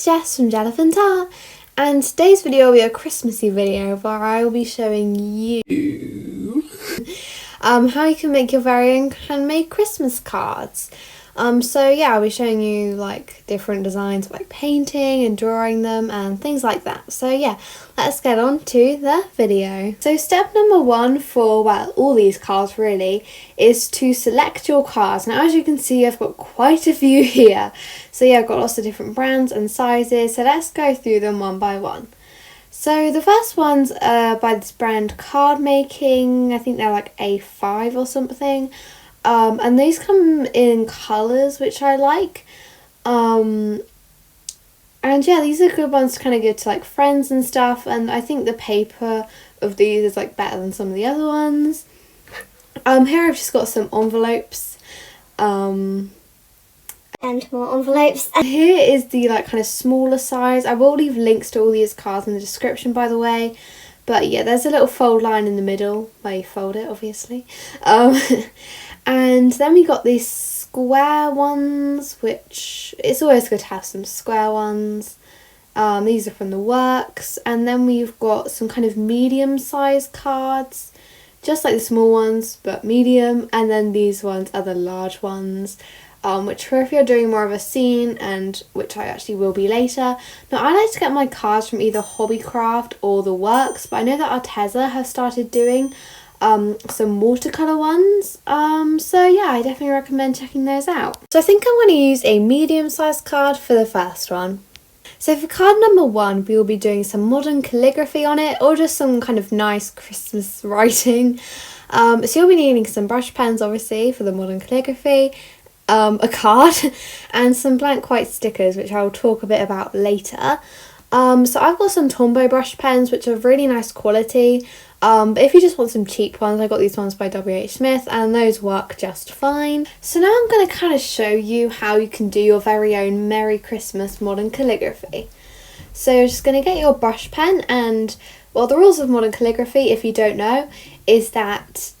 Jess from Jellephant Art, and today's video will be a Christmassy video where I will be showing you how you can make your very own handmade Christmas cards. So yeah, I'll be showing you like different designs, like painting and drawing them and things like that. So yeah, let's get on to the video. So step number one for, well, all these cards really, is to select your cards. Now as you can see, I've got quite a few here. So yeah, I've got lots of different brands and sizes, so let's go through them one by one. So the first one's by this brand Card Making. I think they're like A5 or something. And these come in colours which I like. And yeah, these are good ones to kind of give to like friends and stuff, and I think the paper of these is like better than some of the other ones. Here I've just got some envelopes. And more envelopes. Here is the like kind of smaller size. I will leave links to all these cards in the description, by the way. But yeah, there's a little fold line in the middle where you fold it, obviously. And then we got these square ones, which it's always good to have some square ones. These are from the works. And then we've got some kind of medium-sized cards, just like the small ones, but medium. And then these ones are the large ones, which for if you're doing more of a scene, and which I actually will be later. Now I like to get my cards from either Hobbycraft or the works, but I know that Arteza have started doing some watercolor ones, so yeah, I definitely recommend checking those out. So I think I'm going to use a medium-sized card for the first one. So for card number one, we will be doing some modern calligraphy on it, or just some kind of nice Christmas writing. So you'll be needing some brush pens, obviously, for the modern calligraphy, a card, and some blank white stickers, which I will talk a bit about later. So I've got some Tombow brush pens, which are really nice quality. But if you just want some cheap ones, I got these ones by WH Smith, and those work just fine. So now I'm going to kind of show you how you can do your very own Merry Christmas modern calligraphy. So you're just going to get your brush pen, and well, the rules of modern calligraphy, if you don't know, is that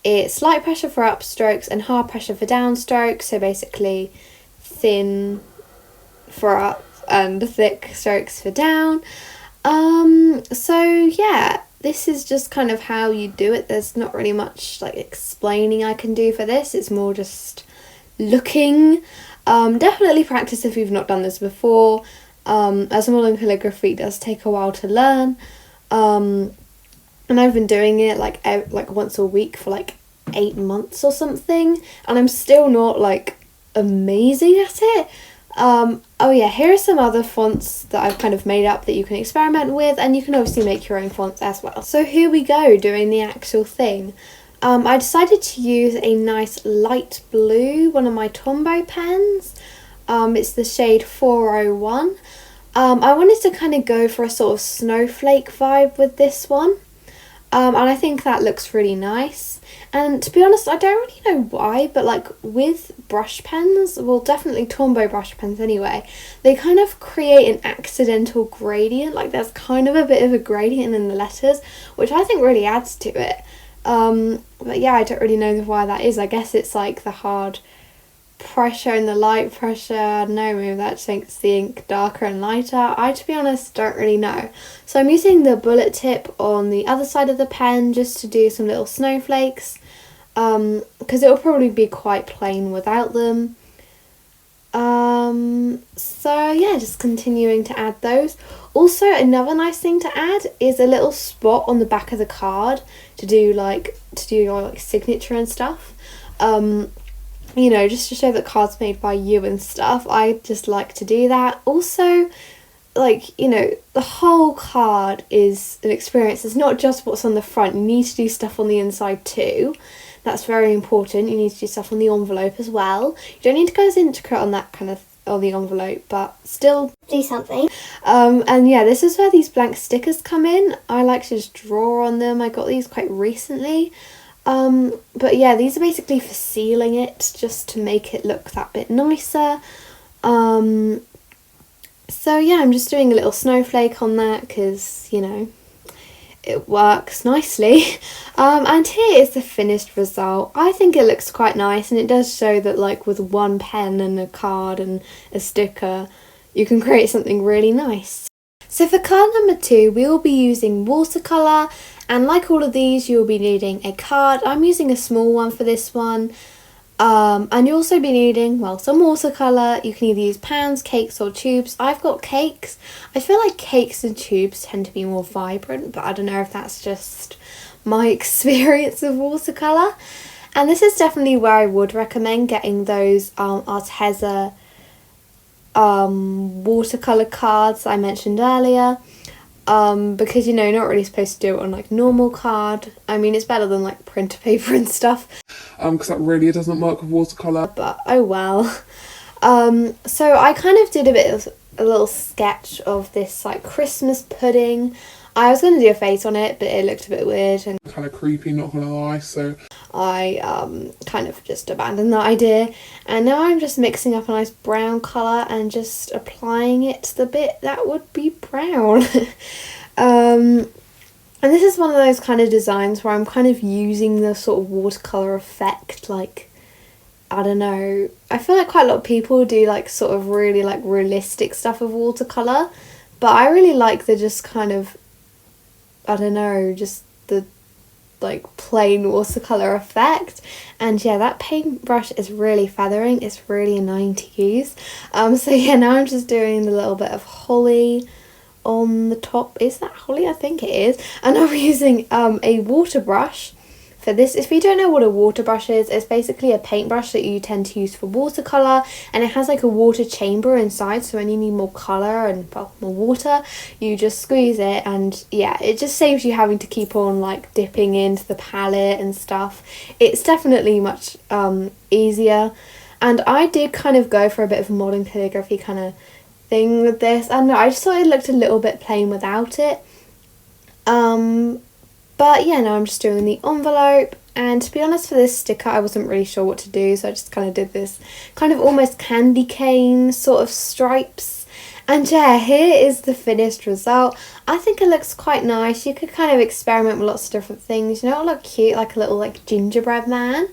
it's light pressure for upstrokes and hard pressure for downstrokes. So basically thin for up and thick strokes for down. So yeah, this is just kind of how you do it. There's not really much like explaining I can do for this. It's more just looking. Definitely practice if you've not done this before, as modern calligraphy does take a while to learn. And I've been doing it like once a week for like 8 months or something, and I'm still not like amazing at it. Oh yeah, here are some other fonts that I've kind of made up that you can experiment with, and you can obviously make your own fonts as well. So here we go, doing the actual thing. I decided to use a nice light blue, one of my Tombow pens. It's the shade 401. I wanted to kind of go for a sort of snowflake vibe with this one. And I think that looks really nice. And to be honest, I don't really know why, but like with brush pens, well, definitely Tombow brush pens anyway, they kind of create an accidental gradient. Like there's kind of a bit of a gradient in the letters, which I think really adds to it. But yeah, I don't really know why that is. I guess it's like the hard pressure and the light pressure. I don't know, maybe that just makes the ink darker and lighter. I, to be honest, don't really know. So I'm using the bullet tip on the other side of the pen just to do some little snowflakes, because it will probably be quite plain without them. So yeah, just continuing to add those. Also, another nice thing to add is a little spot on the back of the card to do your like signature and stuff. You know, just to show that cards made by you and stuff. I just like to do that. Also, like, you know, the whole card is an experience. It's not just what's on the front. You need to do stuff on the inside too. That's very important. You need to do stuff on the envelope as well. You don't need to go as intricate on that kind of, on the envelope, but still do something. And yeah, this is where these blank stickers come in. I like to just draw on them. I got these quite recently. But yeah, these are basically for sealing it, just to make it look that bit nicer. So yeah, I'm just doing a little snowflake on that because, you know, it works nicely. And here is the finished result. I think it looks quite nice, and it does show that like with one pen and a card and a sticker, you can create something really nice. So for card number 2, we will be using watercolor, and like all of these, you'll be needing a card. I'm using a small one for this one. And you'll also be needing, well, some watercolour. You can either use pans, cakes or tubes. I've got cakes. I feel like cakes and tubes tend to be more vibrant, but I don't know if that's just my experience of watercolour. And this is definitely where I would recommend getting those Arteza watercolour cards I mentioned earlier. Because, you know, you're not really supposed to do it on like normal card. I mean, it's better than like printer paper and stuff. Because that really doesn't work with watercolour. But oh well. So I kind of did a bit of a little sketch of this like Christmas pudding. I was going to do a face on it, but it looked a bit weird and kind of creepy, not gonna lie, so I kind of just abandoned that idea. And now I'm just mixing up a nice brown colour and just applying it to the bit that would be brown. And this is one of those kind of designs where I'm kind of using the sort of watercolour effect, like, I don't know, I feel like quite a lot of people do like sort of really like realistic stuff with watercolour, but I really like the just kind of, I don't know, just the like plain watercolour effect. And yeah, that paintbrush is really feathering, it's really annoying to use. So yeah, now I'm just doing a little bit of holly on the top. Is that holly? I think it is. And I'm using a water brush for this. If you don't know what a water brush is, it's basically a paintbrush that you tend to use for watercolour, and it has like a water chamber inside, so when you need more colour and, well, more water, you just squeeze it, and yeah, it just saves you having to keep on like dipping into the palette and stuff. It's definitely much easier, and I did kind of go for a bit of a modern calligraphy kind of thing with this. I don't know, I just thought it looked a little bit plain without it. But yeah, now I'm just doing the envelope, and to be honest, for this sticker I wasn't really sure what to do, so I just kind of did this kind of almost candy cane sort of stripes. And yeah, here is the finished result. I think it looks quite nice. You could kind of experiment with lots of different things, you know, it look cute, like a little like gingerbread man.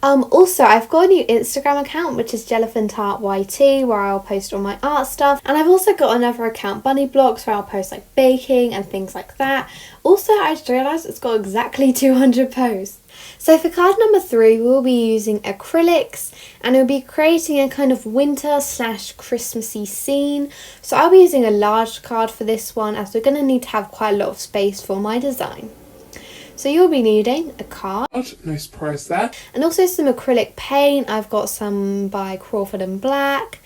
Also, I've got a new Instagram account, which is Jellephant Art YT, where I'll post all my art stuff. And I've also got another account, Bunny Blocks, where I'll post like baking and things like that. Also, I just realised it's got exactly 200 posts. So for card number 3, we'll be using acrylics, and we'll be creating a kind of winter / Christmassy scene. So I'll be using a large card for this one, as we're going to need to have quite a lot of space for my design. So you'll be needing a card. No surprise there. And also some acrylic paint. I've got some by Crawford and Black,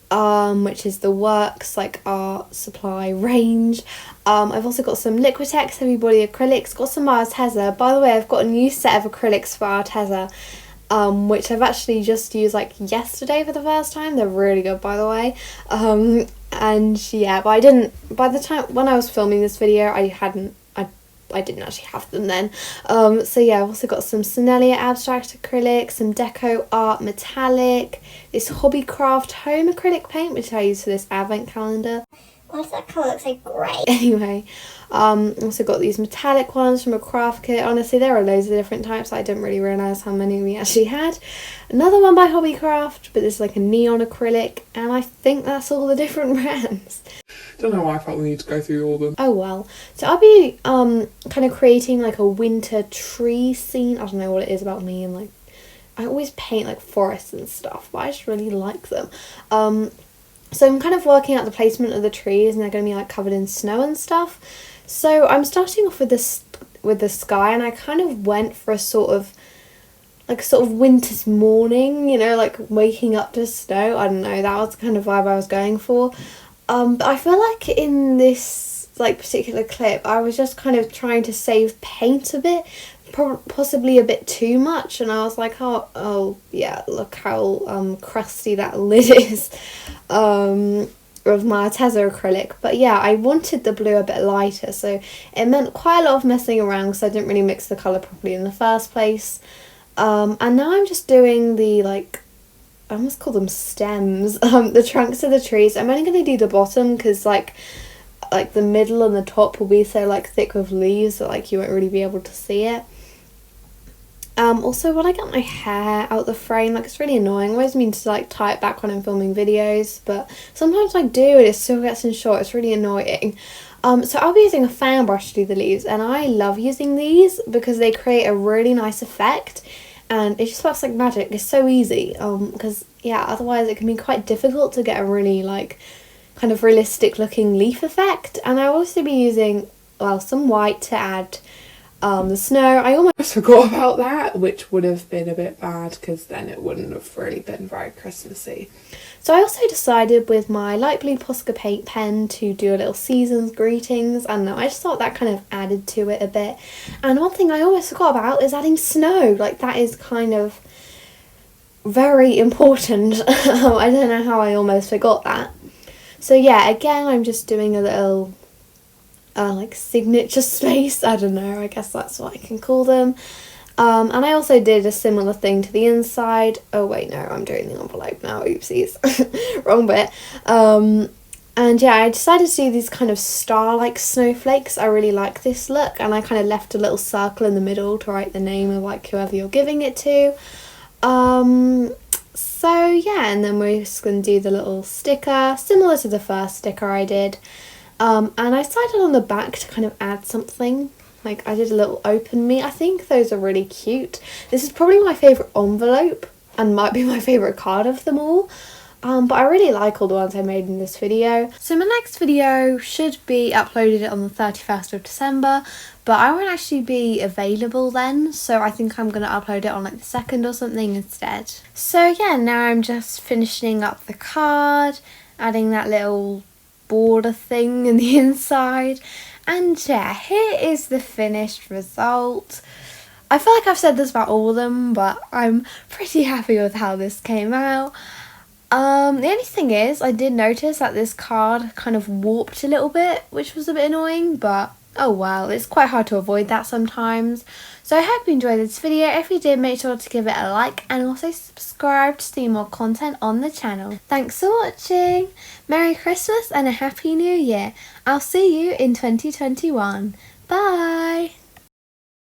which is the Works like art supply range. I've also got some Liquitex Heavy Body acrylics. Got some Arteza. By the way, I've got a new set of acrylics for Arteza, which I've actually just used like yesterday for the first time. They're really good, by the way. And yeah, but I didn't, by the time when I was filming this video, I didn't actually have them then. So yeah, I've also got some Sennelier Abstract acrylic, some Deco Art Metallic, this Hobbycraft Home acrylic paint, which I use for this advent calendar. Why does that colour look so grey? Anyway, also got these metallic ones from a craft kit. Honestly, there are loads of different types. I didn't really realise how many we actually had. Another one by Hobbycraft, but this is like a neon acrylic, and I think that's all the different brands. Don't know why I felt the need to go through all of them. Oh well. So I'll be kind of creating like a winter tree scene. I don't know what it is about me, and like I always paint like forests and stuff, but I just really like them. So I'm kind of working out the placement of the trees, and they're going to be like covered in snow and stuff. So I'm starting off with this with the sky, and I kind of went for a sort of winter's morning, you know, like waking up to snow. I don't know, that was the kind of vibe I was going for. But I feel like in this like particular clip, I was just kind of trying to save paint a bit, possibly a bit too much, and I was like, oh yeah, look how crusty that lid is of my Arteza acrylic. But yeah, I wanted the blue a bit lighter, so it meant quite a lot of messing around because I didn't really mix the colour properly in the first place. And now I'm just doing the like, I almost call them stems, the trunks of the trees. I'm only going to do the bottom because like the middle and the top will be so like thick with leaves that like you won't really be able to see it. Also, when I get my hair out the frame, like, it's really annoying. I always mean to like tie it back when I'm filming videos, but sometimes I do and it still gets in short. It's really annoying. So I'll be using a fan brush to do the leaves, and I love using these because they create a really nice effect, and it just works like magic. It's so easy, because yeah, otherwise it can be quite difficult to get a really like kind of realistic looking leaf effect. And I'll also be using, well, some white to add the snow. I almost forgot about that, which would have been a bit bad because then it wouldn't have really been very Christmassy. So I also decided with my light blue Posca paint pen to do a little season's greetings, and I just thought that kind of added to it a bit. And one thing I almost forgot about is adding snow. Like, that is kind of very important. I don't know how I almost forgot that. So yeah, again, I'm just doing a little like signature space, I don't know, I guess that's what I can call them. And I also did a similar thing to the inside. Oh wait, no, I'm doing the envelope now, oopsies, wrong bit. And yeah, I decided to do these kind of star-like snowflakes. I really like this look, and I kind of left a little circle in the middle to write the name of like whoever you're giving it to. So yeah, and then we're just going to do the little sticker, similar to the first sticker I did. And I decided on the back to kind of add something. Like, I did a little open me. I think those are really cute. This is probably my favourite envelope and might be my favourite card of them all. But I really like all the ones I made in this video. So my next video should be uploaded on the 31st of December, but I won't actually be available then, so I think I'm going to upload it on like the 2nd or something instead. So yeah, now I'm just finishing up the card, adding that little border thing in the inside, and yeah, here is the finished result. I feel like I've said this about all of them, but I'm pretty happy with how this came out. The only thing is, I did notice that this card kind of warped a little bit, which was a bit annoying, but oh well, it's quite hard to avoid that sometimes. So I hope you enjoyed this video. If you did, make sure to give it a like and also subscribe to see more content on the channel. Thanks for watching. Merry Christmas and a Happy New Year. I'll see you in 2021. Bye.